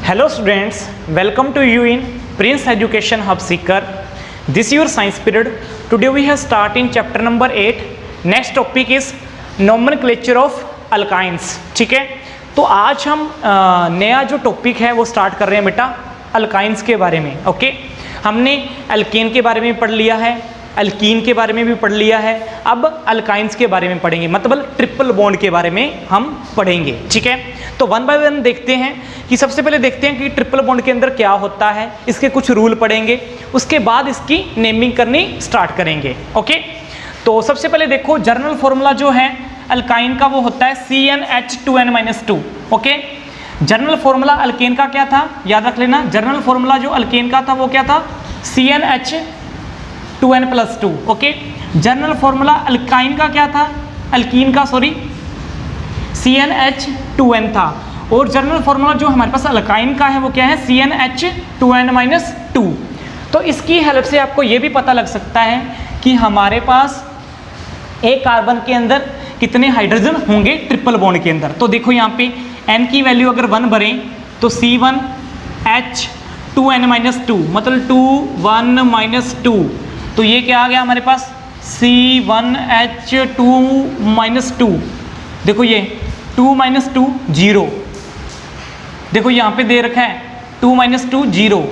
Hello students, welcome to you in Prince Education Hub Seeker. This is your science period. Today we have start in chapter number 8. Next topic is nomenclature of alkynes. ठीक है, तो आज हम नया जो topic है वो start कर रहे हैं बेटा अल्काइंस के बारे में. ओके, हमने एल्केन के बारे में पढ़ लिया है, अल्कीन के बारे में भी पढ़ लिया है. अब अल्काइंस के बारे में पढ़ेंगे, मतलब ट्रिपल बॉन्ड के बारे में हम पढ़ेंगे. ठीक है, तो वन बाय वन देखते हैं कि सबसे पहले देखते हैं कि ट्रिपल बॉन्ड के अंदर क्या होता है, इसके कुछ रूल पढ़ेंगे, उसके बाद इसकी नेमिंग करनी स्टार्ट करेंगे. ओके, तो सबसे पहले देखो जर्नल फॉर्मूला जो है अल्काइन का वो होता है CnH2n-2. Okay, journal formula alkane का क्या था, याद रख लेना. जर्नल फॉर्मूला जो अल्केन का था वो क्या था, CnH2n+2. Okay, journal formula alkyne का क्या था, अल्कीन का सॉरी CnH2n था. और जर्नल फॉर्मूला जो हमारे पास अल्काइन का है वो क्या है, CnH2n-2. तो इसकी हेल्प से आपको ये भी पता लग सकता है कि हमारे पास एक कार्बन के अंदर कितने हाइड्रोजन होंगे ट्रिपल बॉन्ड के अंदर. तो देखो यहाँ पे n की वैल्यू अगर 1 भरें तो C1H2n-2 मतलब 2 1 -2. तो ये क्या आ गया हमारे पास C1H2-2. देखो ये 2 - 2 0. देखो यहाँ पे दे रखा है 2 - 2 0.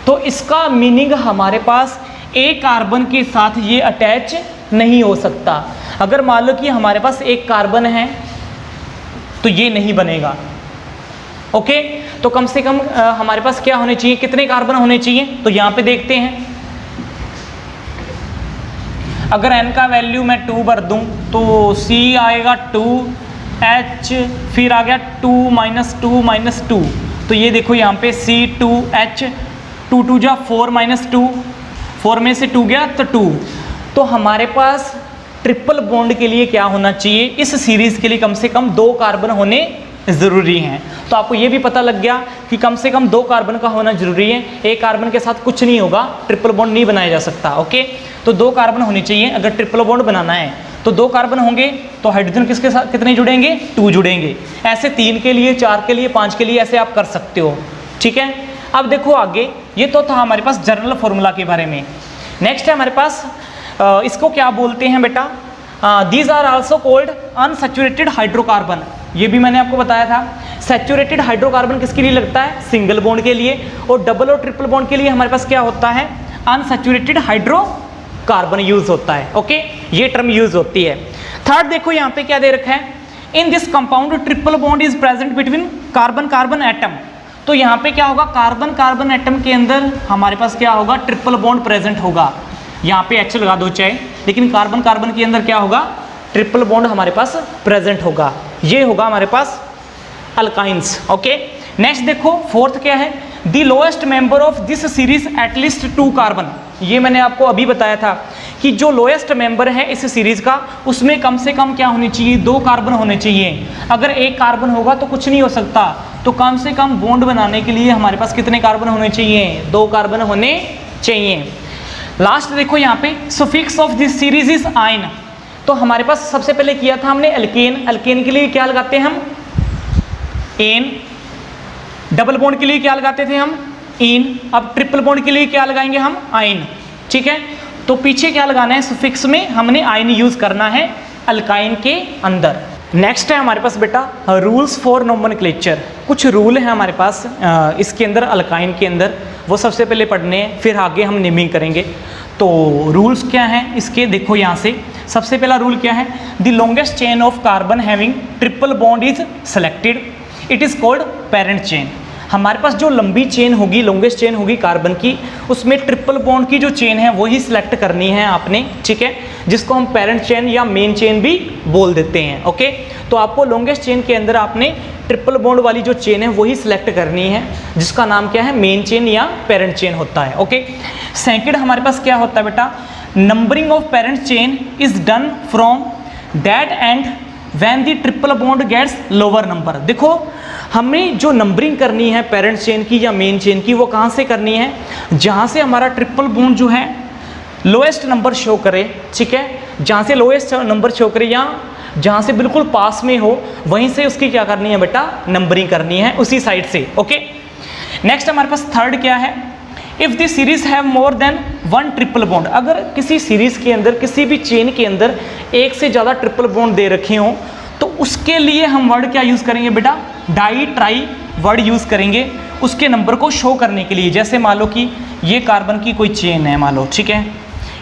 तो इसका मीनिंग हमारे पास एक कार्बन के साथ ये अटैच नहीं हो सकता. अगर मान लो कि हमारे पास एक कार्बन है तो ये नहीं बनेगा. ओके, तो कम से कम हमारे पास क्या होने चाहिए, कितने कार्बन होने चाहिए. तो यहाँ पे देखते हैं, अगर n का वैल्यू मैं 2 भर दूँ तो C आएगा 2, H फिर आ गया 2 - 2 - 2. तो ये देखो यहाँ पे C2H 2 2 जा 4 - 2, 4 में से 2 गया तो 2. तो हमारे पास ट्रिपल बॉन्ड के लिए क्या होना चाहिए, इस सीरीज़ के लिए कम से कम 2 कार्बन होने ज़रूरी हैं. तो आपको ये भी पता लग गया कि कम से कम 2 कार्बन का होना ज़रूरी है. एक कार्बन के साथ कुछ नहीं होगा, ट्रिपल बॉन्ड नहीं बनाया जा सकता. ओके, तो 2 कार्बन होने चाहिए अगर ट्रिपल बॉन्ड बनाना है. तो 2 कार्बन होंगे तो हाइड्रोजन किसके साथ कितने जुड़ेंगे, 2 जुड़ेंगे. ऐसे 3 के लिए, 4 के लिए, 5 के लिए ऐसे आप कर सकते हो. ठीक है, अब देखो आगे, ये तो था हमारे पास जर्नल फॉर्मूला के बारे में. नेक्स्ट है हमारे पास इसको क्या बोलते हैं बेटा, these are also called unsaturated hydrocarbon. ये भी मैंने आपको बताया था. सैचुरेटेड हाइड्रोकार्बन किसके लिए लगता है, सिंगल बॉन्ड के लिए. और डबल और ट्रिपल बॉन्ड के लिए हमारे पास क्या होता है, अनसैचुरेटेड हाइड्रोकार्बन यूज होता है. ओके, ये टर्म यूज होती है. थर्ड देखो यहाँ पे क्या दे रखा है, in this compound triple bond is present between carbon carbon atom. तो यहाँ पे क्या होगा, कार्बन कार्बन एटम के अंदर हमारे पास क्या होगा, ट्रिपल बॉन्ड प्रेजेंट होगा. यहाँ पे H लगा दो चाहे, लेकिन कार्बन कार्बन के अंदर क्या होगा, ट्रिपल बॉन्ड हमारे पास प्रेजेंट होगा. ये होगा हमारे पास अल्काइंस. ओके, नेक्स्ट देखो फोर्थ क्या है, the lowest member of this series at least 2 carbon. ये मैंने आपको अभी बताया था कि जो लोएस्ट मेंबर है इस सीरीज का, उसमें कम से कम क्या होनी चाहिए, 2 कार्बन होने चाहिए. अगर एक कार्बन होगा तो कुछ नहीं हो सकता. तो कम से कम बॉन्ड बनाने के लिए हमारे पास कितने कार्बन होने चाहिए, 2 कार्बन होने चाहिए. लास्ट देखो यहाँ पे suffix of this series is आइन. तो हमारे पास सबसे पहले किया था हमने अल्केन. अल्केन के लिए क्या लगाते हैं हम, एन. डबल बॉन्ड के लिए क्या लगाते थे हम, इन. अब ट्रिपल बॉन्ड के लिए क्या लगाएंगे हम, आइन. ठीक है, तो पीछे क्या लगाना है, सुफिक्स में हमने आइन यूज करना है अल्काइन के अंदर. नेक्स्ट है हमारे पास बेटा रूल्स फॉर नोमेनक्लेचर. कुछ रूल है हमारे पास इसके अंदर अल्काइन के अंदर, वो सबसे पहले पढ़ने हैं, फिर आगे हम नेमिंग करेंगे. तो रूल्स क्या हैं इसके, देखो यहाँ से सबसे पहला रूल क्या है, the longest chain of carbon having triple bond is selected, it is called parent chain. हमारे पास जो लंबी चेन होगी, लॉन्गेस्ट चेन होगी कार्बन की, उसमें ट्रिपल बॉन्ड की जो चेन है वही सिलेक्ट करनी है आपने. ठीक है, जिसको हम पेरेंट चेन या मेन चेन भी बोल देते हैं. ओके, तो आपको लॉन्गेस्ट चेन के अंदर आपने ट्रिपल बॉन्ड वाली जो चेन है वही सिलेक्ट करनी है, जिसका नाम क्या है, मेन चेन या पेरेंट चेन होता है. ओके, सेकंड हमारे पास क्या होता है बेटा, numbering of parent chain is done from that end when the triple bond gets lower number. देखो हमें जो नंबरिंग करनी है पेरेंट चेन की या मेन चेन की, वो कहाँ से करनी है, जहाँ से हमारा ट्रिपल बॉन्ड जो है लोएस्ट नंबर शो करे. ठीक है, जहाँ से लोएस्ट नंबर शो करे या जहाँ से बिल्कुल पास में हो वहीं से उसकी क्या करनी है बेटा, नंबरिंग करनी है उसी साइड से। ओके, नेक्स्ट हमारे पास थर्ड क्या है, if this series have more than one triple bond, अगर किसी सीरीज के अंदर, किसी भी चेन के अंदर एक से ज़्यादा ट्रिपल बॉन्ड दे रखे हों तो उसके लिए हम वर्ड क्या यूज़ करेंगे बेटा, डाई ट्राई वर्ड यूज़ करेंगे उसके नंबर को शो करने के लिए। जैसे मान लो कि ये कार्बन की कोई चेन है मान लो, ठीक है,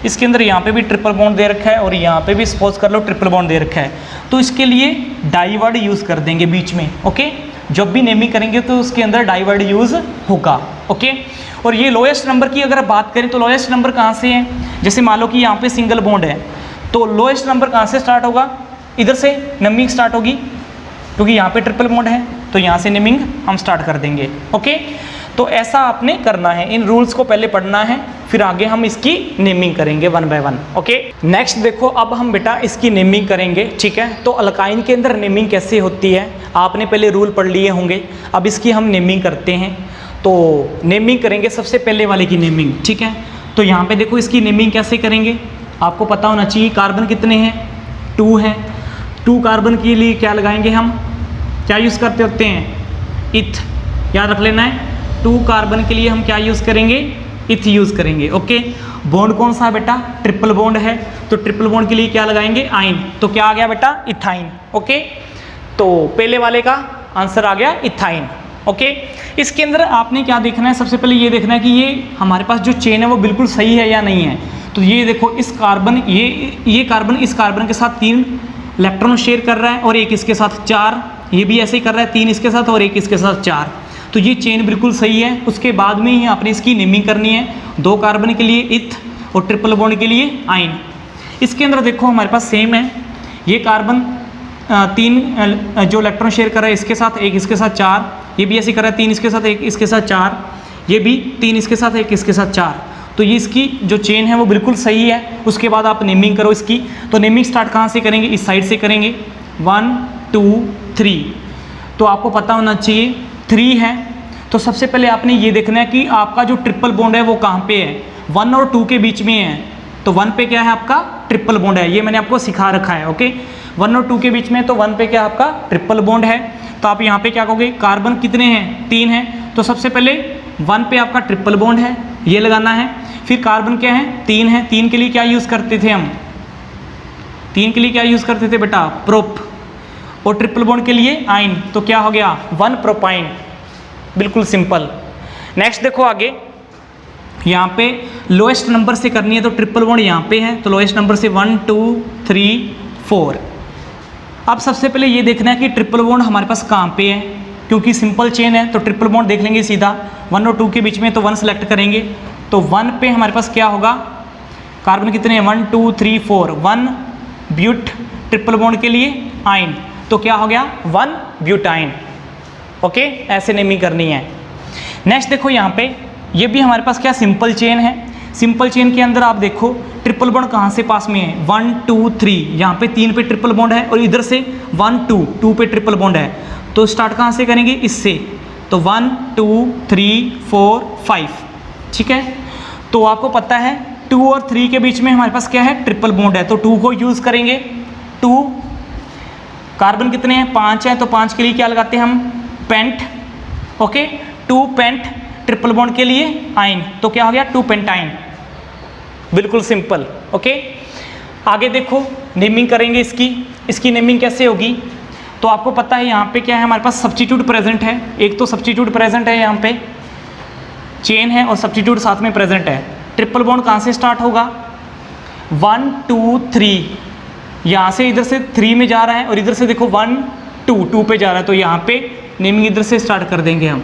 इसके अंदर यहाँ पे भी ट्रिपल बॉन्ड दे रखा है और यहाँ पे भी सपोज कर लो ट्रिपल बॉन्ड दे रखा है, तो इसके लिए डाई वर्ड यूज़ कर देंगे बीच में। ओके, जब भी नेमिंग करेंगे तो उसके अंदर डाई वर्ड यूज़ होगा। ओके, और ये लोएस्ट नंबर की अगर बात करें तो लोएस्ट नंबर कहाँ से है, जैसे मान लो कि यहाँ पे सिंगल बॉन्ड है तो लोएस्ट नंबर कहाँ से स्टार्ट होगा, इधर से नेमिंग स्टार्ट होगी, क्योंकि यहाँ पे ट्रिपल बॉन्ड है तो यहाँ से नेमिंग हम स्टार्ट कर देंगे। ओके, तो ऐसा आपने करना है, इन रूल्स को पहले पढ़ना है, फिर आगे हम इसकी नेमिंग करेंगे one by one. Okay, next देखो अब हम बेटा इसकी नेमिंग करेंगे। ठीक है, तो अल्काइन के अंदर नेमिंग कैसे होती है आपने पहले रूल पढ़ लिए होंगे, अब इसकी हम नेमिंग करते हैं। तो नेमिंग करेंगे सबसे पहले वाले की नेमिंग। ठीक है, तो यहाँ पे देखो इसकी नेमिंग कैसे करेंगे, आपको पता होना चाहिए कार्बन कितने हैं, 2 हैं। 2 कार्बन के लिए क्या लगाएंगे हम, क्या यूज़ करते होते हैं, इथ, याद रख लेना है। 2 कार्बन के लिए हम क्या यूज़ करेंगे, इथ यूज़ करेंगे। ओके, बॉन्ड कौन सा है बेटा, ट्रिपल बॉन्ड है, तो ट्रिपल बॉन्ड के लिए क्या लगाएंगे, आइन, तो क्या आ गया बेटा, इथाइन। ओके, तो पहले वाले का आंसर आ गया इथाइन। ओके, इसके अंदर आपने क्या देखना है, सबसे पहले ये देखना है कि ये हमारे पास जो चेन है वो बिल्कुल सही है या नहीं है। तो ये देखो इस कार्बन, ये कार्बन इस कार्बन के साथ 3 इलेक्ट्रॉन शेयर कर रहा है और एक इसके साथ 4, ये भी ऐसे ही कर रहा है 3 इसके साथ और एक इसके साथ 4, तो ये चेन बिल्कुल सही है। उसके बाद में ही आपने इसकी नेमिंग करनी है, 2 कार्बन के लिए इथ और ट्रिपल बॉन्ड के लिए आइन। इसके अंदर देखो हमारे पास सेम है, ये कार्बन 3 जो इलेक्ट्रॉन शेयर कर रहा है इसके साथ, एक इसके साथ 4, ये भी ऐसे कर रहा है 3 इसके साथ एक इसके साथ 4, ये भी 3 इसके साथ एक इसके साथ 4, तो ये इसकी जो चेन है वो बिल्कुल सही है। उसके बाद आप नेमिंग करो इसकी, तो नेमिंग स्टार्ट कहाँ से करेंगे, इस साइड से करेंगे, 1 2 3, तो आपको पता होना चाहिए 3 है। तो सबसे पहले आपने ये देखना है कि आपका जो ट्रिपल बॉन्ड है वो कहाँ पे है, 1 और 2 के बीच में है, तो 1 पे क्या है आपका ट्रिपल बॉन्ड है, ये मैंने आपको सिखा रखा है। ओके, 1 और 2 के बीच में, तो 1 पे क्या आपका ट्रिपल बॉन्ड है, तो आप यहाँ पे क्या कहोगे, कार्बन कितने हैं, 3 हैं, तो सबसे पहले 1 पे आपका ट्रिपल बॉन्ड है, ये लगाना है। फिर कार्बन क्या है, 3 है, 3 के लिए क्या यूज़ करते थे हम, 3 के लिए क्या यूज़ करते थे बेटा, प्रोप, और ट्रिपल बॉन्ड के लिए आइन, तो क्या हो गया 1 प्रोपाइन, बिल्कुल सिंपल। नेक्स्ट देखो आगे, यहाँ पे लोएस्ट नंबर से करनी है, तो ट्रिपल बॉन्ड यहाँ पे है, तो लोएस्ट नंबर से 1 2 3 4। अब सबसे पहले ये देखना है कि ट्रिपल बॉन्ड हमारे पास कहाँ पे है, क्योंकि सिंपल चेन है तो ट्रिपल बॉन्ड देख लेंगे सीधा, 1 और 2 के बीच में, तो 1 सेलेक्ट करेंगे, तो 1 पे हमारे पास क्या होगा, कार्बन कितने हैं 1 2 3 4, 1 ब्यूट, ट्रिपल बॉन्ड के लिए आइन, तो क्या हो गया 1 ब्यूटाइन। ओके, ऐसे नेमिंग करनी है। नेक्स्ट देखो यहाँ पे, ये भी हमारे पास क्या सिंपल चेन है, सिंपल चेन के अंदर आप देखो ट्रिपल बॉन्ड कहाँ से पास में है, 1 2 3, यहाँ पे 3 पे ट्रिपल बॉन्ड है और इधर से 1 2 पे ट्रिपल बॉन्ड है, तो स्टार्ट कहाँ से करेंगे, इससे, तो 1 2 3 4 5। ठीक है, तो आपको पता है 2 और 3 के बीच में हमारे पास क्या है, ट्रिपल बॉन्ड है, तो 2 को यूज़ करेंगे। 2 कार्बन कितने हैं, 5 हैं, तो 5 के लिए क्या लगाते हैं हम, pent. Okay, 2 pent, triple bond के लिए आइन, तो क्या हो गया 2 पेंटाइन, बिल्कुल सिंपल। ओके, आगे देखो नेमिंग करेंगे इसकी नेमिंग कैसे होगी, तो आपको पता है यहाँ पे क्या है, हमारे पास सब्स्टिट्यूट प्रेजेंट है, एक तो सब्स्टिट्यूट प्रेजेंट है, यहाँ पे चेन है और सब्स्टिट्यूट साथ में प्रेजेंट है। ट्रिपल बॉन्ड कहाँ से स्टार्ट होगा, 1 2 3, यहाँ से इधर से 3 में जा रहा है और इधर से देखो 1 2 पे जा रहा है, तो यहाँ पे नेमिंग इधर से स्टार्ट कर देंगे हम।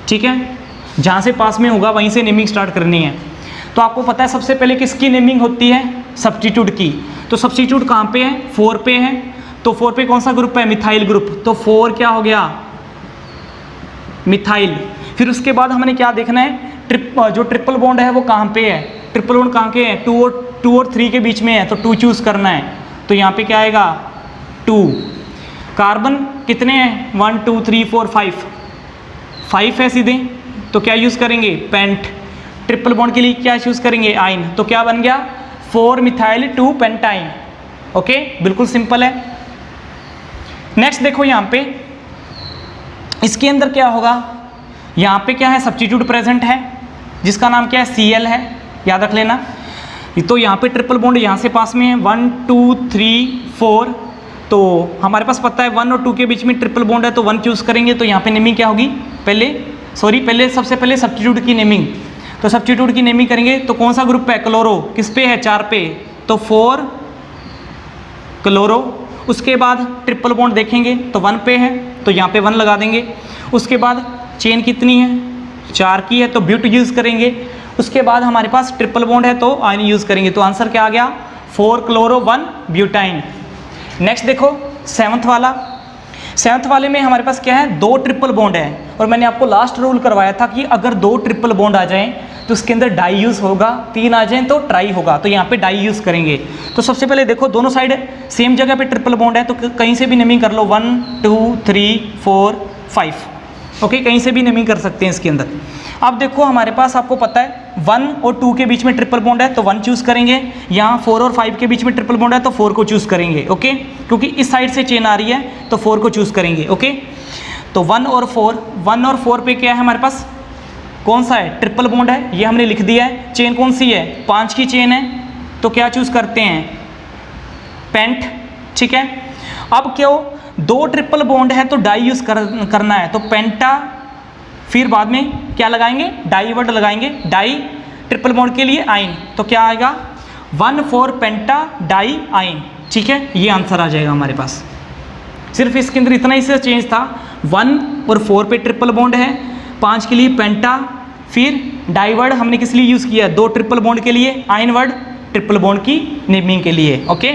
ठीक है, जहाँ से पास में होगा वहीं से नेमिंग स्टार्ट करनी है। तो आपको पता है सबसे पहले किसकी नेमिंग होती है, सब्स्टिट्यूट की, तो सब्स्टिट्यूट कहाँ पे है, 4 पे है, तो 4 पे कौन सा ग्रुप है, मिथाइल ग्रुप, तो 4 क्या हो गया, मिथाइल। फिर उसके बाद हमने क्या देखना है, जो ट्रिपल बॉन्ड है वो कहाँ पे है, ट्रिपल बॉन्ड कहाँ के है, 2 और 3 के बीच में है, तो 2 चूज़ करना है, तो यहाँ पे क्या आएगा 2। कार्बन कितने हैं, 1 2 3 4 5 है सीधे, तो क्या यूज़ करेंगे, पेंट। ट्रिपल बॉन्ड के लिए क्या यूज़ करेंगे, आइन, तो क्या बन गया 4 मिथाइल 2 पेंटाइन। ओके, बिल्कुल सिंपल है। नेक्स्ट देखो यहाँ पे इसके अंदर क्या होगा, यहाँ पे क्या है, सब्स्टिट्यूट प्रेजेंट है जिसका नाम क्या है, Cl है, याद रख लेना। तो यहाँ पे ट्रिपल बॉन्ड यहाँ से पास में है 1 2 3 4, तो हमारे पास पता है 1 और 2 के बीच में ट्रिपल बॉन्ड है तो 1 चूज़ करेंगे। तो यहाँ पे नेमिंग क्या होगी, सबसे पहले सब्स्टिट्यूट की नेमिंग, तो सब्स्टिट्यूट की नेमिंग करेंगे तो कौन सा ग्रुप है, क्लोरो, किस पे है, 4 पे, तो 4 क्लोरो। उसके बाद ट्रिपल बॉन्ड देखेंगे तो 1 पे है तो यहाँ पे 1 लगा देंगे। उसके बाद चेन कितनी है, 4 की है तो ब्यूट यूज़ करेंगे। उसके बाद हमारे पास ट्रिपल बॉन्ड है तो आयन यूज़ करेंगे, तो आंसर क्या आ गया, 4 क्लोरो 1 ब्यूटाइन। नेक्स्ट देखो सेवन्थ वाले में हमारे पास क्या है, 2 ट्रिपल बॉन्ड है, और मैंने आपको लास्ट रूल करवाया था कि अगर 2 ट्रिपल बॉन्ड आ जाएं तो उसके अंदर डाई यूज़ होगा, 3 आ जाएं तो ट्राई होगा, तो यहाँ पे डाई यूज़ करेंगे। तो सबसे पहले देखो दोनों साइड सेम जगह पे ट्रिपल बॉन्ड है तो कहीं से भी नेमिंग कर लो, 1 2 3 4 5, ओके, कहीं से भी नेमिंग कर सकते हैं इसके अंदर। अब देखो हमारे पास आपको पता है 1 और 2 के बीच में ट्रिपल बॉन्ड है तो 1 चूज़ करेंगे, यहाँ 4 और 5 के बीच में ट्रिपल बॉन्ड है तो 4 को चूज़ करेंगे, ओके, क्योंकि इस साइड से चेन आ रही है तो 4 को चूज़ करेंगे, ओके। तो 1 और 4 पे क्या है हमारे पास, कौन सा है, ट्रिपल बॉन्ड है, ये हमने लिख दिया है। चेन कौन सी है, 5 की चेन है तो क्या चूज़ करते हैं, पेंट, ठीक है। अब क्यों 2 ट्रिपल बॉन्ड है तो डाई यूज़ करना है, तो पेंटा, फिर बाद में क्या लगाएंगे, डाई वर्ड लगाएंगे, डाई ट्रिपल बॉन्ड के लिए आइन, तो क्या आएगा 1,4 पेंटा डाई आइन, ठीक है, ये आंसर आ जाएगा हमारे पास। सिर्फ इसके अंदर इतना ही से चेंज था, 1 और 4 पे ट्रिपल बॉन्ड है, 5 के लिए पेंटा, फिर डाई वर्ड हमने किस लिए यूज़ किया, 2 ट्रिपल बॉन्ड के लिए, आइन वर्ड ट्रिपल बॉन्ड की नेमिंग के लिए, ओके।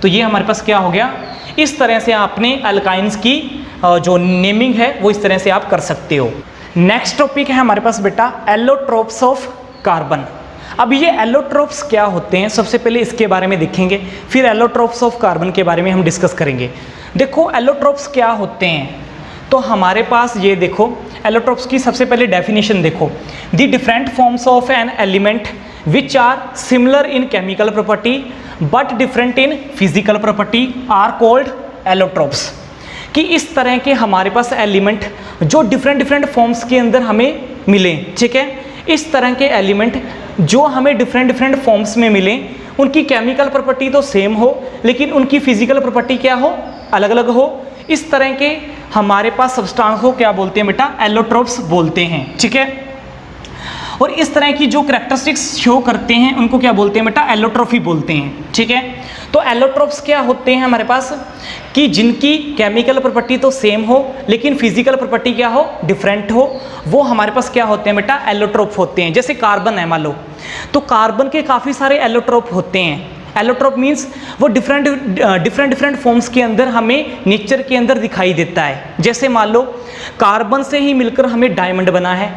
तो ये हमारे पास क्या हो गया, इस तरह से आपने अल्काइंस की जो नेमिंग है वो इस तरह से आप कर सकते हो। नेक्स्ट टॉपिक है हमारे पास बेटा एलोट्रोप्स ऑफ कार्बन। अब ये एलोट्रोप्स क्या होते हैं, सबसे पहले इसके बारे में देखेंगे, फिर एलोट्रोप्स ऑफ कार्बन के बारे में हम डिस्कस करेंगे। देखो एलोट्रोप्स क्या होते हैं, तो हमारे पास ये देखो एलोट्रोप्स की सबसे पहले डेफिनेशन देखो, the different forms of an element which are similar in chemical property but different in physical property are called allotropes. कि इस तरह के हमारे पास एलिमेंट जो डिफरेंट फॉर्म्स के अंदर हमें मिले, ठीक है, इस तरह के एलिमेंट जो हमें डिफरेंट फॉर्म्स में मिले, उनकी केमिकल प्रॉपर्टी तो सेम हो लेकिन उनकी फिजिकल प्रॉपर्टी क्या हो, अलग अलग हो, इस तरह के हमारे पास सब्सटेंस को क्या बोलते हैं बेटा, एलोट्रोप्स बोलते हैं, ठीक है। और इस तरह की जो करैक्टरिस्टिक्स शो करते हैं उनको क्या बोलते हैं बेटा, एलोट्रोफी बोलते हैं, ठीक है। तो एलोट्रोप्स क्या होते हैं हमारे पास, कि जिनकी केमिकल प्रॉपर्टी तो सेम हो लेकिन फिजिकल प्रॉपर्टी क्या हो, डिफरेंट हो, वो हमारे पास क्या होते हैं बेटा, एलोट्रोप होते हैं। जैसे कार्बन है मान लो, तो कार्बन के काफ़ी सारे एलोट्रोप होते हैं। एलोट्रोप मीन्स वो डिफरेंट फॉर्म्स के अंदर हमें नेचर के अंदर दिखाई देता है। जैसे मान लो कार्बन से ही मिलकर हमें डायमंड बना है,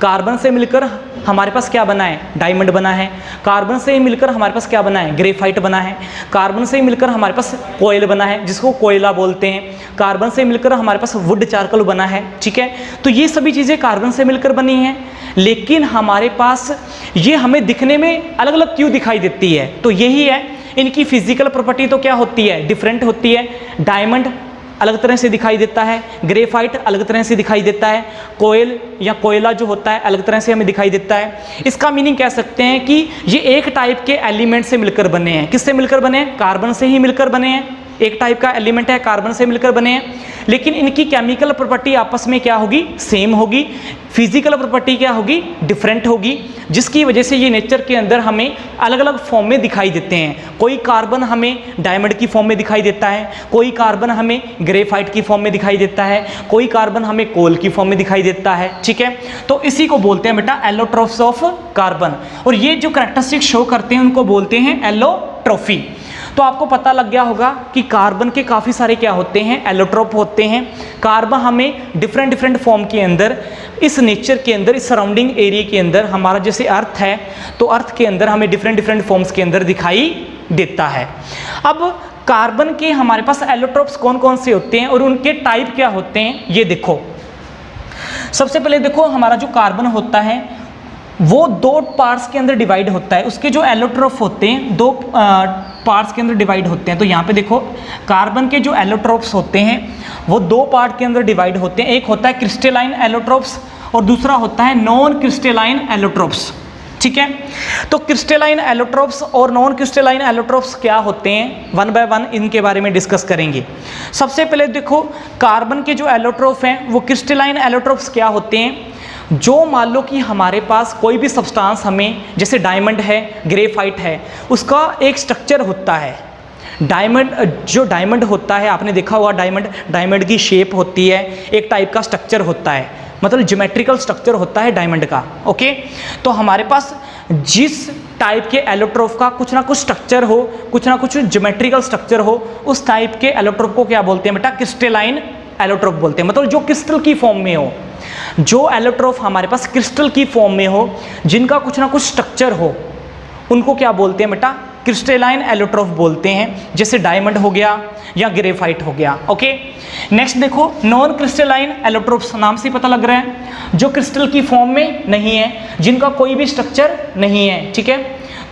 कार्बन से मिलकर हमारे पास क्या बना है, डायमंड बना है, कार्बन से ही मिलकर हमारे पास क्या बना है, ग्रेफाइट बना है, कार्बन से ही मिलकर हमारे पास कोयल बना है जिसको कोयला बोलते हैं, कार्बन से मिलकर हमारे पास वुड चारकोल बना है, ठीक है। तो ये सभी चीज़ें कार्बन से मिलकर बनी हैं, लेकिन हमारे पास ये हमें दिखने में अलग अलग क्यों दिखाई देती है, तो यही है, इनकी फिजिकल प्रॉपर्टी तो क्या होती है, डिफरेंट होती है। डायमंड अलग तरह से दिखाई देता है, ग्रेफाइट अलग तरह से दिखाई देता है, कोयल या कोयला जो होता है अलग तरह से हमें दिखाई देता है। इसका मीनिंग कह सकते हैं कि ये एक टाइप के एलिमेंट से मिलकर बने हैं। किससे मिलकर बने हैं, कार्बन से ही मिलकर बने हैं, एक टाइप का एलिमेंट है, कार्बन से मिलकर बने हैं, लेकिन इनकी केमिकल प्रॉपर्टी आपस में क्या होगी, सेम होगी, फिजिकल प्रॉपर्टी क्या होगी, डिफरेंट होगी, जिसकी वजह से ये नेचर के अंदर हमें अलग अलग फॉर्म में दिखाई देते हैं। कोई कार्बन हमें डायमंड की फॉर्म में दिखाई देता है, कोई कार्बन हमें ग्रेफाइट की फॉर्म में दिखाई देता है, कोई कार्बन हमें कोल की फॉर्म में दिखाई देता है, ठीक है। तो इसी को बोलते हैं बेटा एलोट्रोप्स ऑफ कार्बन, और ये जो करैक्टरिस्टिक शो करते हैं उनको बोलते हैं एलोट्रोफी। तो आपको पता लग गया होगा कि कार्बन के काफ़ी सारे क्या होते हैं, एलोट्रोप होते हैं। कार्बन हमें डिफरेंट फॉर्म के अंदर, इस नेचर के अंदर, इस सराउंडिंग एरिया के अंदर, हमारा जैसे अर्थ है तो अर्थ के अंदर हमें डिफरेंट फॉर्म्स के अंदर दिखाई देता है। अब कार्बन के हमारे पास एलोट्रोप्स कौन कौन से होते हैं और उनके टाइप क्या होते हैं, ये देखो। सबसे पहले देखो हमारा जो कार्बन होता है वो 2 पार्ट्स के अंदर डिवाइड होता है। उसके जो एलोट्रोप होते हैं, 2 पार्ट्स के अंदर डिवाइड होते हैं। तो यहाँ पे देखो कार्बन के जो एलोट्रोप्स होते हैं वो दो पार्ट के अंदर डिवाइड होते हैं, एक होता है क्रिस्टलाइन एलोट्रोप्स और दूसरा होता है नॉन क्रिस्टलाइन एलोट्रोप्स, ठीक है। तो क्रिस्टलाइन एलोट्रोप्स और नॉन क्रिस्टलाइन एलोट्रोप्स क्या होते हैं, वन बाय वन इनके बारे में डिस्कस करेंगे। सबसे पहले देखो कार्बन के जो एलोट्रोप हैं वो क्रिस्टलाइन एलोट्रोप्स क्या होते हैं, जो मान लो कि हमारे पास कोई भी सब्सटेंस हमें, जैसे डायमंड है, ग्रेफाइट है, उसका एक स्ट्रक्चर होता है। जो डायमंड होता है, आपने देखा हुआ डायमंड की शेप होती है, एक टाइप का स्ट्रक्चर होता है, मतलब ज्योमेट्रिकल स्ट्रक्चर होता है डायमंड का, ओके। तो हमारे पास जिस टाइप के एलोट्रोप का कुछ ना कुछ स्ट्रक्चर हो, कुछ ना कुछ ज्योमेट्रिकल स्ट्रक्चर हो, उस टाइप के एलोट्रोप को क्या बोलते हैं बेटा, क्रिस्टलाइन एलोट्रोप बोलते हैं। मतलब जो क्रिस्टल की फॉर्म में हो, जो एलोट्रोप हमारे पास क्रिस्टल की फॉर्म में हो, जिनका कुछ ना कुछ स्ट्रक्चर हो, उनको क्या बोलते हैं बेटा, क्रिस्टलाइन एलोट्रोप बोलते हैं। जैसे डायमंड हो गया या ग्रेफाइट हो गया, ओके। नेक्स्ट देखो नॉन क्रिस्टलाइन एलोट्रोप्स, नाम से पता लग रहा है जो क्रिस्टल की फॉर्म में नहीं है, जिनका कोई भी स्ट्रक्चर नहीं है, ठीक है।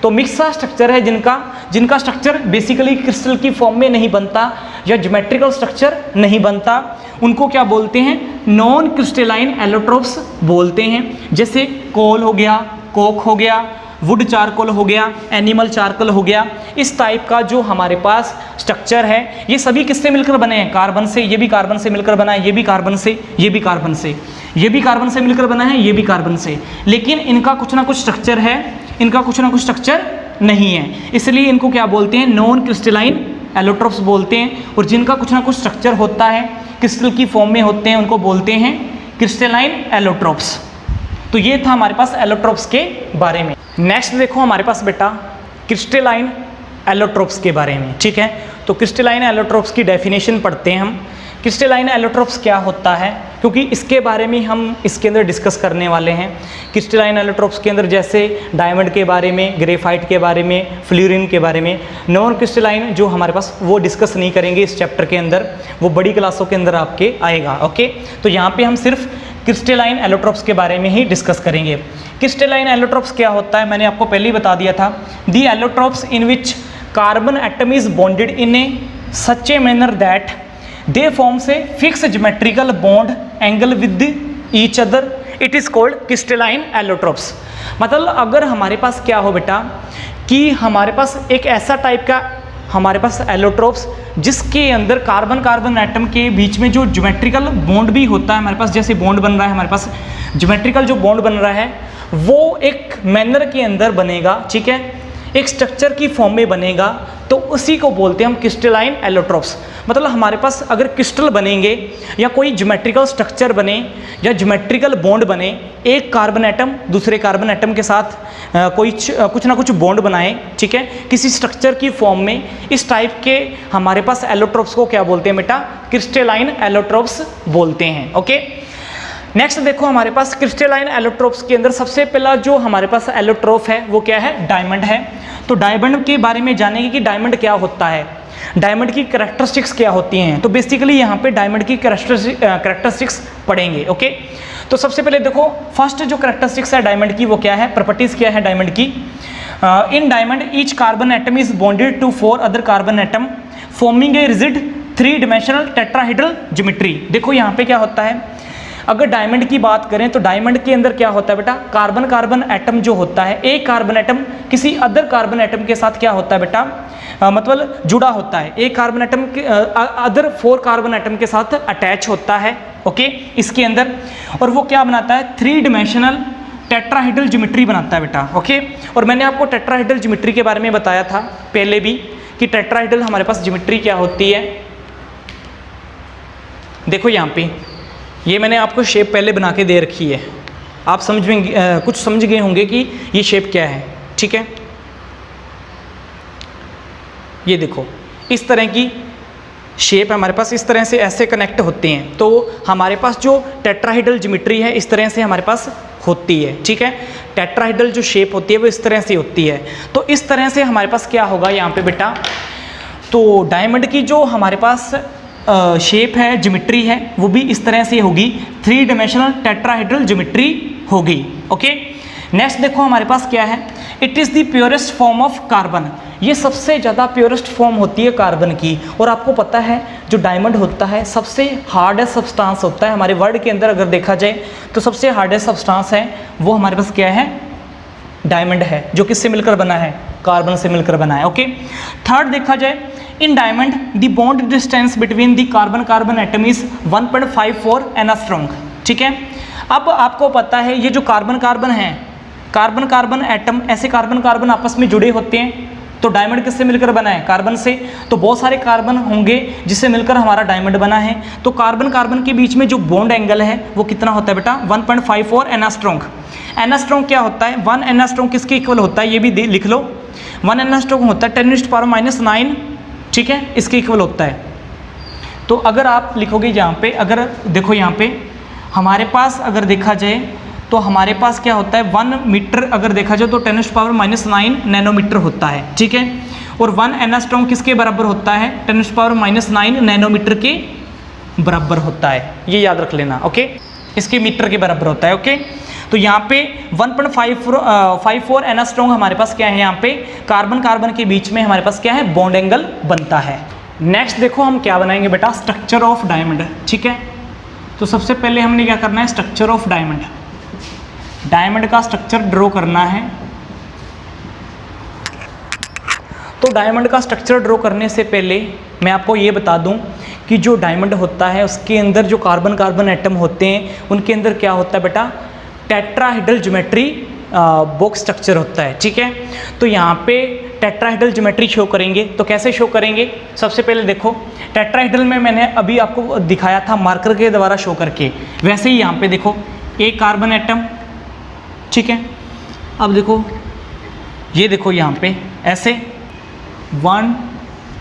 तो मिक्स सा स्ट्रक्चर है जिनका स्ट्रक्चर बेसिकली क्रिस्टल की फॉर्म में नहीं बनता या ज्योमेट्रिकल स्ट्रक्चर नहीं बनता, उनको क्या बोलते हैं, नॉन क्रिस्टलाइन एलोट्रोप्स बोलते हैं। जैसे कोल हो गया, कोक हो गया, वुड चारकोल हो गया, एनिमल चारकोल हो गया, इस टाइप का जो हमारे पास स्ट्रक्चर है, ये सभी किससे मिलकर बने हैं, कार्बन से। ये भी कार्बन से मिलकर बना है, ये भी कार्बन से, ये भी कार्बन से, ये भी कार्बन से मिलकर बना है, ये भी कार्बन से। लेकिन इनका कुछ ना कुछ स्ट्रक्चर है, इनका कुछ ना कुछ स्ट्रक्चर नहीं है, इसलिए इनको क्या बोलते हैं, नॉन क्रिस्टलाइन एलोट्रोप्स बोलते हैं। और जिनका कुछ ना कुछ स्ट्रक्चर होता है, क्रिस्टल की फॉर्म में होते हैं, उनको बोलते हैं क्रिस्टलाइन एलोट्रोप्स। तो ये था हमारे पास एलोट्रोप्स के बारे में। नेक्स्ट देखो हमारे पास बेटा क्रिस्टलाइन एलोट्रोप्स के बारे में, ठीक है। तो क्रिस्टलाइन एलोट्रोप्स की डेफिनेशन पढ़ते हैं हम। क्रिस्टलाइन एलोट्रोप्स क्या होता है, क्योंकि इसके बारे में हम इसके अंदर डिस्कस करने वाले हैं। क्रिस्टलाइन एलोट्रोप्स के अंदर जैसे डायमंड के बारे में, ग्रेफाइट के बारे में, फ्लोरीन के बारे में। नॉन क्रिस्टलाइन जो हमारे पास वो डिस्कस नहीं करेंगे इस चैप्टर के अंदर, वो बड़ी क्लासों के अंदर आपके आएगा, ओके। तो यहाँ पे हम सिर्फ क्रिस्टलाइन एलोट्रोप्स के बारे में ही डिस्कस करेंगे। क्रिस्टलाइन एलोट्रोप्स क्या होता है, मैंने आपको पहले ही बता दिया था। The allotropes in which carbon atom is bonded in a such a manner that they forms a fix geometrical bond angle with each other, it is called crystalline allotropes. मतलब अगर हमारे पास क्या हो बेटा, कि हमारे पास एक ऐसा टाइप का हमारे पास एलोट्रोप्स जिसके अंदर कार्बन एटम के बीच में जो ज्योमेट्रिकल बॉन्ड भी होता है, हमारे पास जैसे बॉन्ड बन रहा है, हमारे पास ज्योमेट्रिकल जो बॉन्ड बन रहा है वो एक मैनर के अंदर बनेगा, ठीक है, एक स्ट्रक्चर की फॉर्म में बनेगा, तो उसी को बोलते हैं हम क्रिस्टलाइन एलोट्रोप्स। मतलब हमारे पास अगर क्रिस्टल बनेंगे या कोई ज्योमेट्रिकल स्ट्रक्चर बने या ज्योमेट्रिकल बॉन्ड बने, एक कार्बन एटम दूसरे कार्बन एटम के साथ कुछ ना कुछ बॉन्ड बनाए, ठीक है, किसी स्ट्रक्चर की फॉर्म में, इस टाइप के हमारे पास एलोट्रोप्स को क्या बोलते हैं बेटा, क्रिस्टलाइन एलोट्रोप्स बोलते हैं, ओके। नेक्स्ट देखो हमारे पास क्रिस्टलाइन एलोट्रोप्स के अंदर सबसे पहला जो हमारे पास एलोट्रोप है वो क्या है, डायमंड है। तो डायमंड के बारे में जानेंगे कि डायमंड क्या होता है, डायमंड की कैरेक्टरिस्टिक्स क्या होती हैं। तो बेसिकली यहाँ पे डायमंड की कैरेक्टरिस्टिक्स पढ़ेंगे, ओके। तो सबसे पहले देखो फर्स्ट जो कैरेक्टरिस्टिक्स है डायमंड की वो क्या है, प्रॉपर्टीज क्या है डायमंड की। In diamond each carbon atom is bonded to 4 other carbon atom forming a rigid 3 dimensional tetrahedral geometry. देखो यहाँ पे क्या होता है, अगर डायमंड की बात करें तो डायमंड के अंदर क्या होता है बेटा, कार्बन एटम जो होता है, एक कार्बन एटम किसी अदर कार्बन एटम के साथ क्या होता है बेटा, मतलब जुड़ा होता है, एक कार्बन एटम के अदर 4 कार्बन एटम के साथ अटैच होता है, ओके, इसके अंदर। और वो क्या बनाता है, 3 डायमेंशनल टेट्राहेड्रल ज्योमेट्री बनाता है बेटा, ओके। और मैंने आपको टेट्राहेड्रल ज्योमेट्री के बारे में बताया था पहले भी कि टेट्राहेड्रल हमारे पास ज्योमेट्री क्या होती है। देखो यहाँ पे ये मैंने आपको शेप पहले बना के दे रखी है, आप कुछ समझ गए होंगे कि ये शेप क्या है, ठीक है। ये देखो इस तरह की शेप है हमारे पास, इस तरह से ऐसे कनेक्ट होते हैं। तो हमारे पास जो टेट्राहेड्रल ज्योमेट्री है इस तरह से हमारे पास होती है, ठीक है। टेट्राहेड्रल जो शेप होती है वो इस तरह से होती है। तो इस तरह से हमारे पास क्या होगा यहाँ पे बेटा, तो डायमंड की जो हमारे पास शेप है, ज्योमेट्री है, वो भी इस तरह से होगी, 3 डायमेंशनल टेट्राहेड्रल ज्योमेट्री होगी, ओके। नेक्स्ट देखो हमारे पास क्या है, it is the purest form of carbon. ये सबसे ज़्यादा प्योरेस्ट फॉर्म होती है कार्बन की। और आपको पता है जो डायमंड होता है सबसे हार्डेस्ट सब्सटेंस होता है हमारे वर्ल्ड के अंदर, अगर देखा जाए तो सबसे हार्डेस्ट सब्सटेंस है वो हमारे पास क्या है, डायमंड है, जो किससे मिलकर बना है, कार्बन से मिलकर बना है। ओके, थर्ड देखा जाए, in diamond the bond distance between the carbon carbon atom is 1.54 angstrom. ठीक है, अब आपको पता है ये जो कार्बन कार्बन है, कार्बन कार्बन एटम, ऐसे कार्बन कार्बन आपस में जुड़े होते हैं, तो डायमंड किससे मिलकर बना है, कार्बन से। तो बहुत सारे कार्बन होंगे जिससे मिलकर हमारा डायमंड बना है। तो कार्बन कार्बन के बीच में जो बॉन्ड एंगल है वो कितना होता है बेटा, 1.54 एंगस्ट्रॉम। एंगस्ट्रॉम क्या होता है, 1 एंगस्ट्रॉम किसके इक्वल होता है, ये भी लिख लो, 1 एंगस्ट्रॉम होता है 10⁻⁹। ठीक है, इसके इक्वल होता है। तो अगर आप लिखोगे यहाँ पे, अगर देखो यहाँ पे हमारे पास अगर देखा जाए तो हमारे पास क्या होता है, 1 मीटर अगर देखा जाए तो 10⁻⁹ नैनोमीटर होता है। ठीक है, और 1 एंगस्ट्रॉम किसके बराबर होता है, 10⁻⁹ नैनोमीटर के बराबर होता है, ये याद रख लेना। ओके, इसके मीटर के बराबर होता है। ओके, तो यहाँ पे 1.54 एंगस्ट्रॉम हमारे पास क्या है, यहाँ पे कार्बन कार्बन के बीच में हमारे पास क्या है, बॉन्ड एंगल बनता है। नेक्स्ट देखो हम क्या बनाएंगे बेटा, स्ट्रक्चर ऑफ डायमंड। ठीक है, तो सबसे पहले हमने क्या करना है, स्ट्रक्चर ऑफ डायमंड, डायमंड का स्ट्रक्चर ड्रॉ करना है। तो डायमंड का स्ट्रक्चर ड्रॉ करने से पहले मैं आपको ये बता दूं कि जो डायमंड होता है उसके अंदर जो कार्बन कार्बन एटम होते हैं उनके अंदर क्या होता है बेटा, टेट्राहेड्रल ज्योमेट्री बॉक्स स्ट्रक्चर होता है। ठीक है, तो यहाँ पे टेट्राहेड्रल ज्योमेट्री शो करेंगे, तो कैसे शो करेंगे, सबसे पहले देखो टेट्राहेड्रल में मैंने अभी आपको दिखाया था मार्कर के द्वारा शो करके, वैसे ही यहाँ पे देखो एक कार्बन एटम। ठीक है, अब देखो ये देखो यहाँ पे ऐसे 1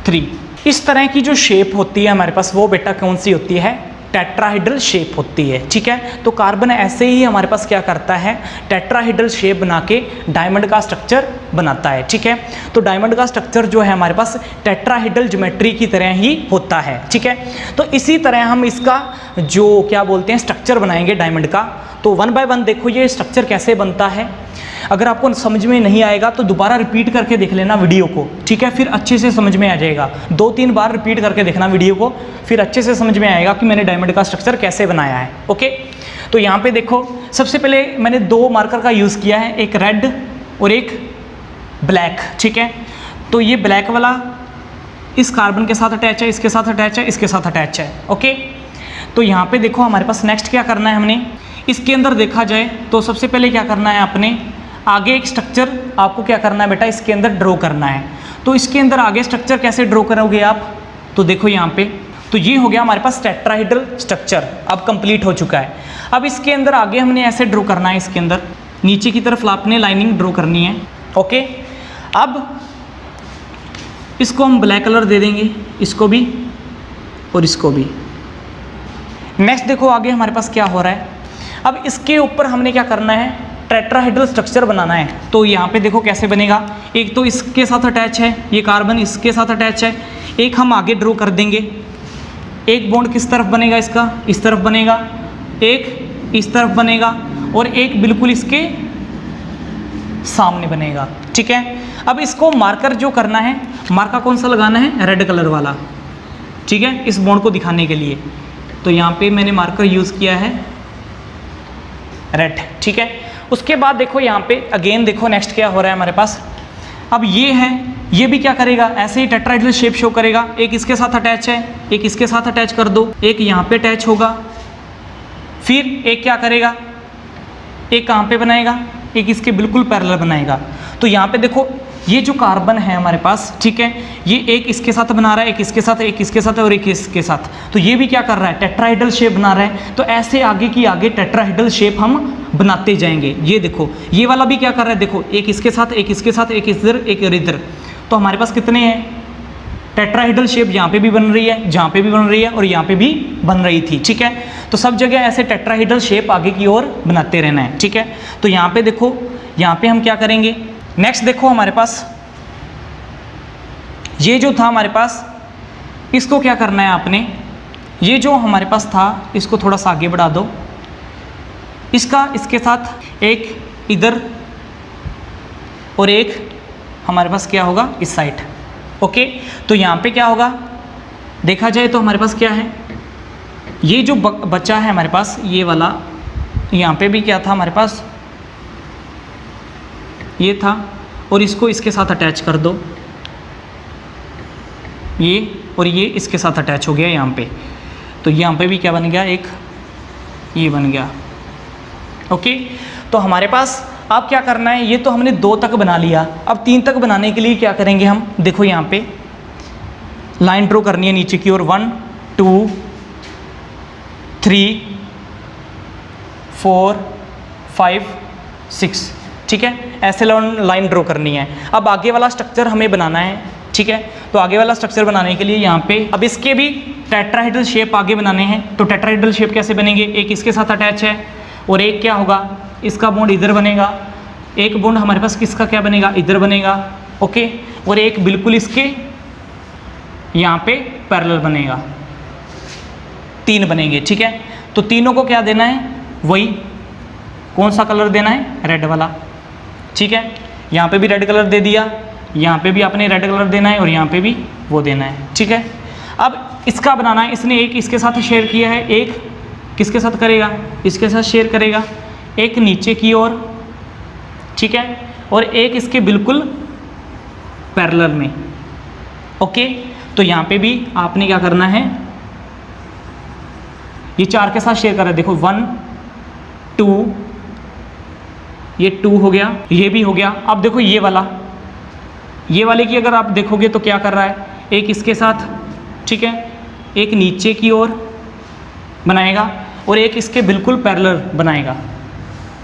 3 इस तरह की जो शेप होती है हमारे पास वो बेटा कौन सी होती है, टेट्राहेड्रल शेप होती है। ठीक है, तो कार्बन ऐसे ही हमारे पास क्या करता है, टेट्राहेड्रल शेप बना के डायमंड का स्ट्रक्चर बनाता है। ठीक है, तो डायमंड का स्ट्रक्चर जो है हमारे पास टेट्राहेड्रल ज्योमेट्री की तरह ही होता है। ठीक है, तो इसी तरह हम इसका जो क्या बोलते हैं स्ट्रक्चर बनाएंगे डायमंड का। तो 1 बाय 1 देखो ये स्ट्रक्चर कैसे बनता है। अगर आपको समझ में नहीं आएगा तो दोबारा रिपीट करके देख लेना वीडियो को। ठीक है, फिर अच्छे से समझ में आ जाएगा, 2-3 बार रिपीट करके देखना वीडियो को, फिर अच्छे से समझ में आएगा कि मैंने डायमंड का स्ट्रक्चर कैसे बनाया है। ओके, तो यहाँ पे देखो सबसे पहले मैंने 2 मार्कर का यूज़ किया है, एक रेड और एक ब्लैक। ठीक है, तो ये ब्लैक वाला इस कार्बन के साथ अटैच है, इसके साथ अटैच है, इसके साथ अटैच है। ओके, तो यहाँ पे देखो हमारे पास नेक्स्ट क्या करना है, हमने इसके अंदर देखा जाए तो सबसे पहले क्या करना है, आपने आगे एक स्ट्रक्चर आपको क्या करना है बेटा, इसके अंदर ड्रॉ करना है। तो इसके अंदर आगे स्ट्रक्चर कैसे ड्रॉ करोगे आप, तो देखो यहाँ पे, तो ये हो गया हमारे पास टेट्राहेड्रल स्ट्रक्चर, अब कंप्लीट हो चुका है। अब इसके अंदर आगे हमने ऐसे ड्रॉ करना है, इसके अंदर नीचे की तरफ आपने लाइनिंग ड्रॉ करनी है। ओके, अब इसको हम ब्लैक कलर दे देंगे, इसको भी और इसको भी। नेक्स्ट देखो आगे हमारे पास क्या हो रहा है, अब इसके ऊपर हमने क्या करना है, टेट्राहेड्रल स्ट्रक्चर बनाना है। तो यहाँ पे देखो कैसे बनेगा, एक तो इसके साथ अटैच है, ये कार्बन इसके साथ अटैच है, एक हम आगे ड्रॉ कर देंगे, एक बॉन्ड किस तरफ बनेगा, इसका इस तरफ बनेगा, एक इस तरफ बनेगा और एक बिल्कुल इसके सामने बनेगा। ठीक है, अब इसको मार्कर जो करना है, मार्कर कौन सा लगाना है, रेड कलर वाला। ठीक है, इस बॉन्ड को दिखाने के लिए, तो यहाँ पे मैंने मार्कर यूज़ किया है रेड। ठीक है, उसके बाद देखो यहाँ पे अगेन देखो नेक्स्ट क्या हो रहा है हमारे पास, अब ये है, ये भी क्या करेगा, ऐसे ही टेट्राहेड्रल शेप शो करेगा, एक इसके साथ अटैच है, एक इसके साथ अटैच कर दो, एक यहाँ पे अटैच होगा, फिर एक क्या करेगा, एक कहाँ पे बनाएगा, एक इसके बिल्कुल पैरेलल बनाएगा। तो यहाँ पे देखो ये जो कार्बन है हमारे पास, ठीक है, ये एक इसके साथ बना रहा है, एक इसके साथ, एक इसके साथ और एक इसके साथ, तो ये भी क्या कर रहा है, टेट्राहेड्रल शेप बना रहा है। तो ऐसे आगे की आगे टेट्राहेड्रल शेप हम बनाते जाएंगे। ये देखो ये वाला भी क्या कर रहा है, देखो एक इसके साथ, एक इसके साथ, एक इधर, एक इधर, तो हमारे पास कितने हैं, टेट्राहेड्रल शेप यहाँ पे भी बन रही है, जहाँ पे भी बन रही है और यहाँ पे भी बन रही थी। ठीक है, तो सब जगह ऐसे टेट्राहेड्रल शेप आगे की ओर बनाते रहना है। ठीक है, तो यहाँ पे देखो, यहाँ पे हम क्या करेंगे, नेक्स्ट देखो हमारे पास ये जो था हमारे पास, इसको क्या करना है आपने, ये जो हमारे पास था इसको थोड़ा सा आगे बढ़ा दो, इसका इसके साथ एक इधर और एक हमारे पास क्या होगा, इस साइड। ओके, तो यहाँ पे क्या होगा, देखा जाए तो हमारे पास क्या है, ये जो बचा है हमारे पास ये वाला, यहाँ पे भी क्या था हमारे पास, ये था, और इसको इसके साथ अटैच कर दो, ये और ये इसके साथ अटैच हो गया यहाँ पे, तो यहाँ पे भी क्या बन गया, एक ये बन गया। ओके, तो हमारे पास अब क्या करना है, ये तो हमने 2 तक बना लिया, अब 3 तक बनाने के लिए क्या करेंगे हम, देखो यहाँ पे लाइन ड्रॉ करनी है नीचे की ओर, 1 2 3 4 5 6, ठीक है, ऐसे लाइन ड्रॉ करनी है। अब आगे वाला स्ट्रक्चर हमें बनाना है, ठीक है, तो आगे वाला स्ट्रक्चर बनाने के लिए यहाँ पे अब इसके भी टेट्राहेड्रल शेप आगे बनाने हैं, तो टेट्राहेड्रल शेप कैसे बनेंगे, एक इसके साथ अटैच है और एक क्या होगा, इसका बॉन्ड इधर बनेगा, एक बॉन्ड हमारे पास किसका क्या बनेगा, इधर बनेगा। ओके, और एक बिल्कुल इसके यहाँ पे पैरेलल बनेगा, 3 बनेंगे, ठीक है। तो तीनों को क्या देना है, वही कौन सा कलर देना है, रेड वाला, ठीक है। यहाँ पे भी रेड कलर दे दिया, यहाँ पे भी आपने रेड कलर देना है और यहाँ पे भी वो देना है, ठीक है। अब इसका बनाना है, इसने एक इसके साथ शेयर किया है, एक किसके साथ करेगा, इसके साथ शेयर करेगा, एक नीचे की ओर, ठीक है, और एक इसके बिल्कुल पैरेलल में। ओके, तो यहाँ पे भी आपने क्या करना है, ये 4 के साथ शेयर कर रहा है, देखो 1 2, ये 2 हो गया, ये भी हो गया। अब देखो ये वाले की अगर आप देखोगे तो क्या कर रहा है, एक इसके साथ, ठीक है, एक नीचे की ओर बनाएगा और एक इसके बिल्कुल पैरेलल बनाएगा,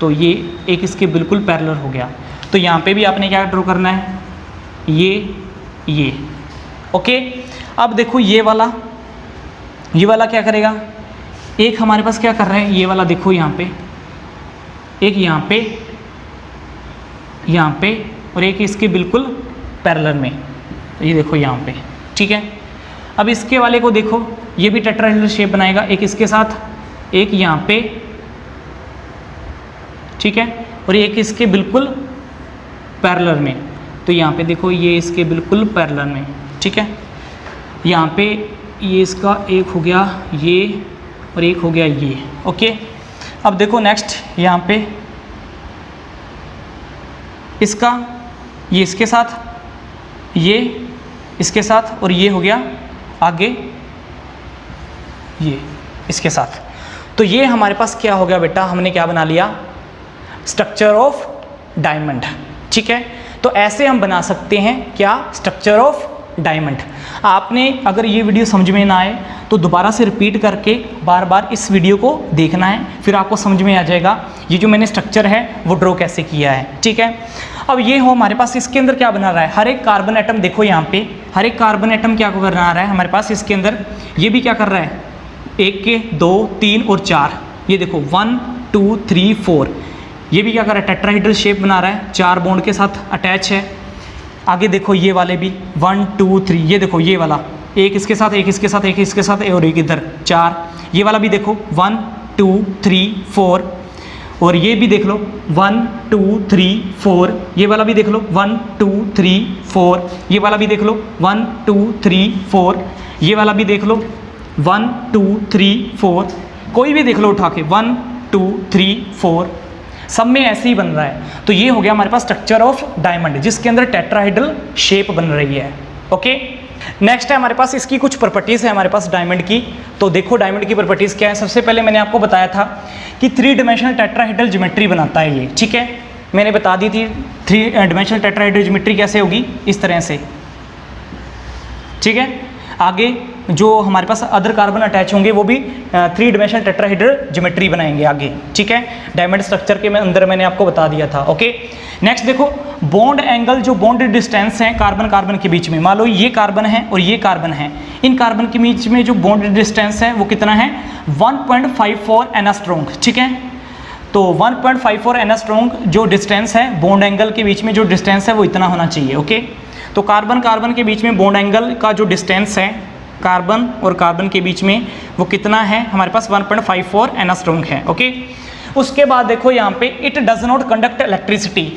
तो ये एक इसके बिल्कुल पैरेलल हो गया। तो यहाँ पे भी आपने क्या ड्रॉ करना है, ये। ओके, अब देखो ये वाला क्या करेगा, एक हमारे पास क्या कर रहा है, ये वाला देखो यहाँ पे, एक यहाँ पे और एक इसके बिल्कुल पैरेलल में, तो ये देखो यहाँ पे, ठीक है। अब इसके वाले को देखो, ये भी टेट्राहेड्रल शेप बनाएगा, एक इसके साथ, एक यहाँ पे, ठीक है, और एक इसके बिल्कुल पैरेलल में, तो यहाँ पे देखो ये इसके बिल्कुल पैरेलल में, ठीक है। यहाँ पे ये इसका एक हो गया ये और एक हो गया ये। ओके, अब देखो नेक्स्ट यहाँ पे इसका, ये इसके साथ, ये इसके साथ और ये हो गया आगे ये इसके साथ। तो ये हमारे पास क्या हो गया बेटा, हमने क्या बना लिया, स्ट्रक्चर ऑफ डायमंड, ठीक है। तो ऐसे हम बना सकते हैं क्या, स्ट्रक्चर ऑफ डायमंड। आपने अगर ये वीडियो समझ में ना आए तो दोबारा से रिपीट करके बार बार इस वीडियो को देखना है, फिर आपको समझ में आ जाएगा ये जो मैंने स्ट्रक्चर है वो ड्रॉ कैसे किया है, ठीक है। अब ये हो हमारे पास, इसके अंदर क्या बना रहा है, हर एक कार्बन एटम, देखो यहाँ पे हर एक कार्बन एटम क्या बना रहा है हमारे पास इसके अंदर, ये भी क्या कर रहा है, 1 2 3 और 4, ये देखो 1 2 3 4, ये भी क्या कर रहा है, टेट्राहेड्रल शेप बना रहा है, 4 बॉन्ड के साथ अटैच है। आगे देखो ये वाले भी 1 2 3, ये देखो ये वाला एक इसके साथ, एक इसके साथ, एक इसके साथ और एक इधर 4, ये वाला भी देखो 1 2 3 4, और ये भी देख लो 1 2 3 4, ये वाला भी देख लो 1 2 3 4, ये वाला भी देख लो 1 2 3 4, ये वाला भी देख लो 1 2 3 4, कोई भी देख लो उठा के 1 2 3 4, सब में ऐसे ही बन रहा है। तो ये हो गया हमारे पास स्ट्रक्चर ऑफ डायमंड, जिसके अंदर टेट्राहेड्रल शेप बन रही है। ओके, नेक्स्ट है हमारे पास इसकी कुछ प्रॉपर्टीज़ है हमारे पास डायमंड की। तो देखो डायमंड की प्रॉपर्टीज़ क्या है। सबसे पहले मैंने आपको बताया था कि 3 डायमेंशनल टेट्राहेड्रल ज्योमेट्री बनाता है ये, ठीक है, मैंने बता दी थी 3 डायमेंशनल टेट्राहेड्रल ज्योमेट्री कैसे होगी, इस तरह से, ठीक है। आगे जो हमारे पास अदर कार्बन अटैच होंगे वो भी 3 डायमेंशनल टेट्राहेड्रल ज्योमेट्री बनाएंगे आगे, ठीक है। डायमंड स्ट्रक्चर के अंदर मैंने आपको बता दिया था। ओके, नेक्स्ट देखो बॉन्ड एंगल, जो बॉन्ड डिस्टेंस है कार्बन कार्बन के बीच में, मान लो ये कार्बन है और ये कार्बन है, इन कार्बन के बीच में जो बॉन्ड डिस्टेंस है वो कितना है, 1.54 एंगस्ट्रॉम, ठीक है। तो 1.54 एंगस्ट्रॉम जो डिस्टेंस है बॉन्ड एंगल के बीच में, जो डिस्टेंस है वो इतना होना चाहिए। ओके, तो कार्बन कार्बन के बीच में बॉन्ड एंगल का जो डिस्टेंस है कार्बन और कार्बन के बीच में वो कितना है हमारे पास, 1.54 एंगस्ट्रॉम है। ओके, उसके बाद देखो यहाँ पे it does not conduct electricity,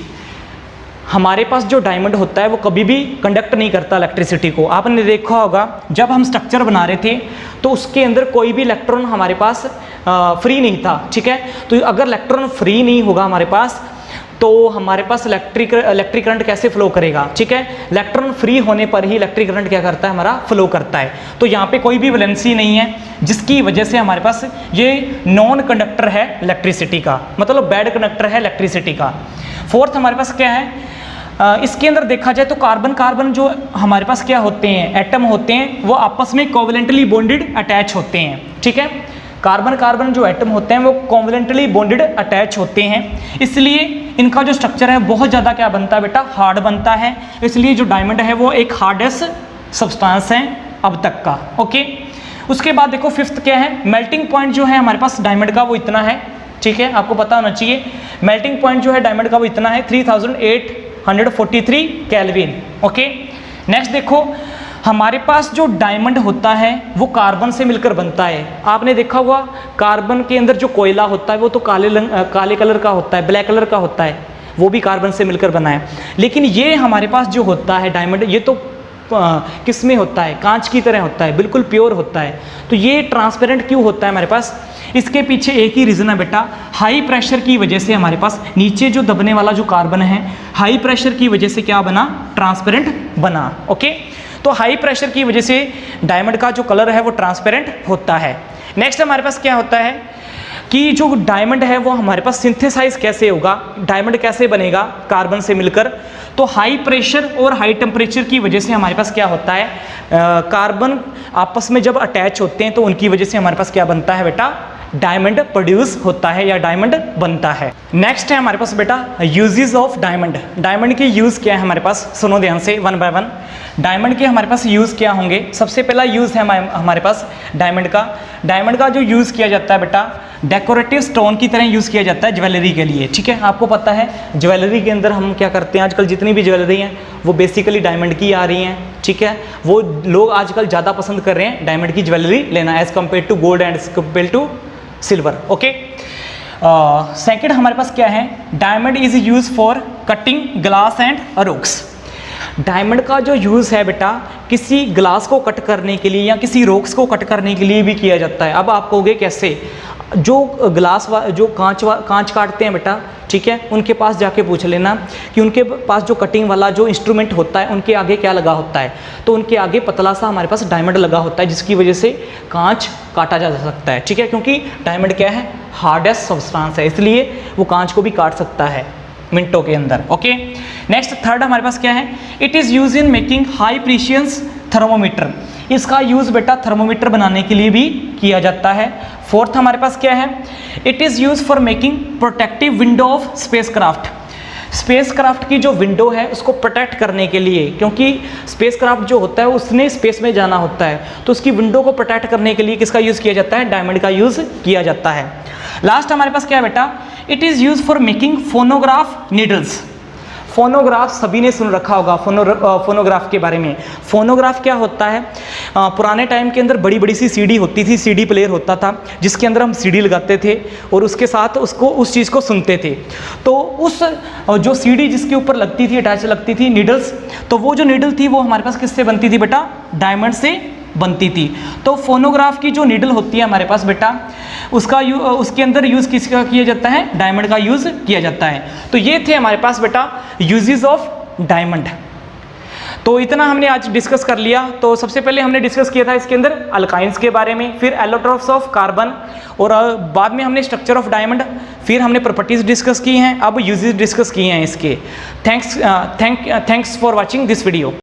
हमारे पास जो डायमंड होता है वो कभी भी कंडक्ट नहीं करता इलेक्ट्रिसिटी को। आपने देखा होगा जब हम स्ट्रक्चर बना रहे थे तो उसके अंदर कोई भी इलेक्ट्रॉन हमारे पास फ्री नहीं था, ठीक है। तो अगर इलेक्ट्रॉन फ्री नहीं होगा हमारे पास तो हमारे पास इलेक्ट्रिक करंट कैसे फ्लो करेगा, ठीक है। इलेक्ट्रॉन फ्री होने पर ही इलेक्ट्रिक करंट क्या करता है, हमारा फ्लो करता है। तो यहाँ पे कोई भी वैलेंसी नहीं है जिसकी वजह से हमारे पास ये नॉन कंडक्टर है इलेक्ट्रिसिटी का, मतलब बैड कंडक्टर है इलेक्ट्रिसिटी का। फोर्थ हमारे पास क्या है, इसके अंदर देखा जाए तो कार्बन कार्बन जो हमारे पास क्या होते हैं, एटम होते हैं, वो आपस में कोवलेंटली बॉन्डेड अटैच होते हैं, ठीक है। कार्बन कार्बन जो एटम होते हैं वो कोवलेंटली बॉन्डेड अटैच होते हैं, इसलिए इनका जो स्ट्रक्चर है बहुत ज़्यादा क्या बनता है बेटा, हार्ड बनता है। इसलिए जो डायमंड है वो एक हार्डेस्ट सब्सटेंस है अब तक का, ओके। उसके बाद देखो फिफ्थ क्या है, मेल्टिंग पॉइंट जो है हमारे पास डायमंड का वो इतना है, ठीक है, आपको पता होना चाहिए। मेल्टिंग पॉइंट जो है डायमंड का वो इतना है 3843 केल्विन, ओके। नेक्स्ट देखो हमारे पास जो डायमंड होता है वो कार्बन से मिलकर बनता है। आपने देखा होगा कार्बन के अंदर जो कोयला होता है वो तो काले कलर का होता है, ब्लैक कलर का होता है, वो भी कार्बन से मिलकर बना है। लेकिन ये हमारे पास जो होता है डायमंड, ये तो किस में होता है, कांच की तरह होता है, बिल्कुल प्योर होता है। तो ये ट्रांसपेरेंट क्यों होता है हमारे पास, इसके पीछे एक ही रीज़न है बेटा, हाई प्रेशर की वजह से हमारे पास नीचे जो दबने वाला जो कार्बन है, हाई प्रेशर की वजह से क्या बना, ट्रांसपेरेंट बना, ओके। तो हाई प्रेशर की वजह से डायमंड का जो कलर है वो ट्रांसपेरेंट होता है। नेक्स्ट हमारे पास क्या होता है कि जो डायमंड है वो हमारे पास सिंथेसाइज कैसे होगा, डायमंड कैसे बनेगा कार्बन से मिलकर। तो हाई प्रेशर और हाई टेम्परेचर की वजह से हमारे पास क्या होता है, कार्बन आपस में जब अटैच होते हैं तो उनकी वजह से हमारे पास क्या बनता है बेटा, डायमंड प्रोड्यूस होता है या डायमंड बनता है। नेक्स्ट है हमारे पास बेटा यूजेस ऑफ डायमंड। डायमंड के यूज़ क्या है हमारे पास, सुनो ध्यान से वन बाय वन। डायमंड के हमारे पास यूज़ क्या होंगे, सबसे पहला यूज़ है हमारे पास डायमंड का जो यूज़ किया जाता है बेटा, डेकोरेटिव स्टोन की तरह यूज़ किया जाता है ज्वेलरी के लिए, ठीक है। आपको पता है ज्वेलरी के अंदर हम क्या करते हैं, आजकल जितनी भी ज्वेलरी हैं वो बेसिकली डायमंड की आ रही हैं, ठीक है। वो लोग आजकल ज़्यादा पसंद कर रहे हैं डायमंड की ज्वेलरी लेना as compare to gold and as compare to silver, okay. Second हमारे पास क्या है, diamond is use for cutting glass and rocks. Diamond का जो यूज़ है बेटा किसी ग्लास को कट करने के लिए या किसी रॉक्स को कट करने के लिए भी किया जाता है। अब आप कहोगे कैसे, जो जो कांच काटते हैं बेटा, ठीक है, उनके पास जाके पूछ लेना कि उनके पास जो कटिंग वाला जो इंस्ट्रूमेंट होता है उनके आगे क्या लगा होता है, तो उनके आगे पतला सा हमारे पास डायमंड लगा होता है जिसकी वजह से कांच काटा जा सकता है, ठीक है। क्योंकि डायमंड क्या है, हार्डेस्ट सब्सटेंस है, इसलिए वो कांच को भी काट सकता है मिनटों के अंदर, ओके। नेक्स्ट थर्ड हमारे पास क्या है, it is use in making high precious thermometer. इसका यूज़ बेटा थर्मोमीटर बनाने के लिए भी किया जाता है। फोर्थ हमारे पास क्या है, it is use for making protective window of spacecraft. Spacecraft की जो विंडो है उसको प्रोटेक्ट करने के लिए, क्योंकि स्पेसक्राफ्ट जो होता है उसने स्पेस में जाना होता है, तो उसकी विंडो को प्रोटेक्ट करने के लिए किसका यूज़ किया जाता है, डायमंड का यूज़ किया जाता है। लास्ट हमारे पास क्या है बेटा, it is use for making phonograph needles. Phonograph सभी ने सुन रखा होगा, फोनोग्राफ के बारे में। फोनोग्राफ क्या होता है, पुराने टाइम के अंदर बड़ी बड़ी सी सीडी होती थी, सीडी प्लेयर होता था जिसके अंदर हम सीडी लगाते थे और उसके साथ उस चीज़ को सुनते थे। तो उस जो सीडी जिसके ऊपर लगती थी, अटैच लगती थी नीडल्स, तो वो जो नीडल थी वो हमारे पास किससे बनती थी बेटा, डायमंड से बनती थी। तो फोनोग्राफ की जो नीडल होती है हमारे पास बेटा, उसके अंदर यूज़ किसका किया जाता है, डायमंड का यूज़ किया जाता है। तो ये थे हमारे पास बेटा यूजेस ऑफ डायमंड। तो इतना हमने आज डिस्कस कर लिया। तो सबसे पहले हमने डिस्कस किया था इसके अंदर अल्काइंस के बारे में, फिर एलोट्रॉप्स ऑफ कार्बन, और बाद में हमने स्ट्रक्चर ऑफ डायमंड, फिर हमने प्रॉपर्टीज डिस्कस की हैं, अब यूजेस डिस्कस किए हैं इसके। Thanks for watching this video.